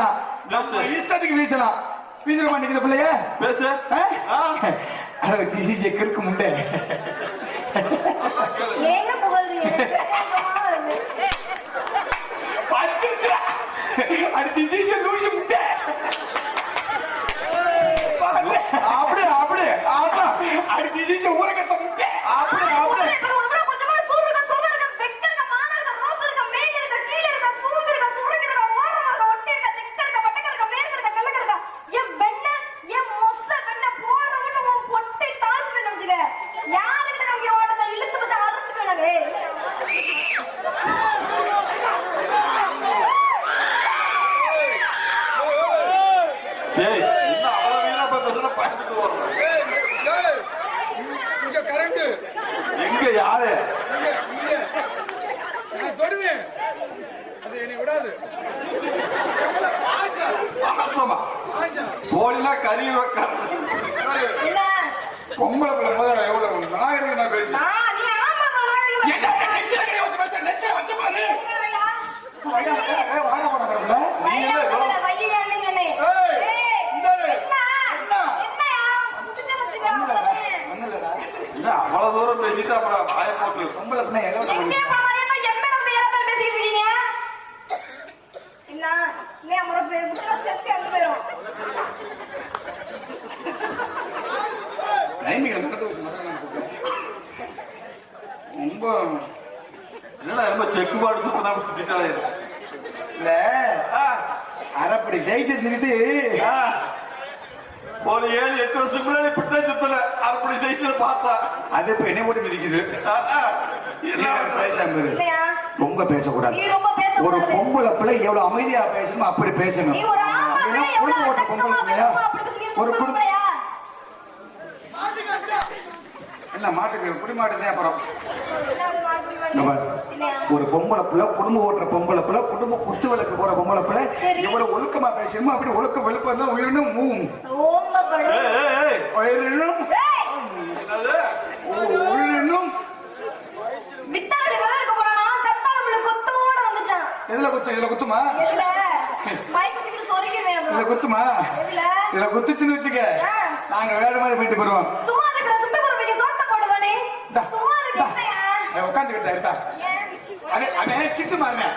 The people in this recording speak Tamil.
வீசலாம், இஷ்டத்துக்கு வீசலாம். வீசல மாட்டேங்கிற பிள்ளைய பேசு. அதை திசி செக்கிற்கு முண்டை அது திசி லூசி முண்டை அப்படி அப்படி அது திசி ஊரகத்தை முண்டை அப்படி அப்படி யாரு தொடுவேன் அது என்னை விடாது. போலினா கறி வைக்க பொம்பளை பிள்ளை முதல்ல எவ்வளவு நாயருக்கு நான் பேசுறேன். அவ்வளவு தூரம் பேசிட்டு அப்புறம் வாய போட்டு பொம்பளை பிள்ளை ரொம்ப செக்குபாடு சுத்தனா சுத்திட்டாலே இல்ல அரைப்படி ஜெயிச்சுட்டு ஒரு 7-8 வருஷத்துக்கு முன்னாடி இப்படித்தான் சுத்தல அரைப்படி ஜெயிச்சு பார்த்தா அது இப்ப என்ன போட்டு மிதிக்குது. ரொம்ப பேசக்கூடாது. ஒரு பொம்பளை பிள்ளை எவ்வளவு அமைதியா பேசணுமோ அப்படி பேசணும். குடும்ப ஓட்ட பொம்பளை பிள்ளையா ஒரு குடும்பம் என்ன மாட்டுக்கு குடி மாட்டுதே. அப்புறம் ஒரு பொம்பளை பிள்ளை குடும்ப ஓட்டுற பொம்பளை பிள்ளை குடும்ப குத்து விளக்கு போற பொம்பளை பிள்ளை எவ்வளவு ஒழுக்கமா பேசணுமோ அப்படி ஒழுக்க வெளுப்பம் தான் உயிரினும் உயிரினும் எதுல குத்தம்? இதுல குத்துமா? இதுல குத்துமா? இதுல குத்துச்சுன்னு வச்சுக்க நாங்க வேற மாதிரி போயிட்டு போடுவோம். உட்காந்துக்கிட்டா சிட்டு மாறின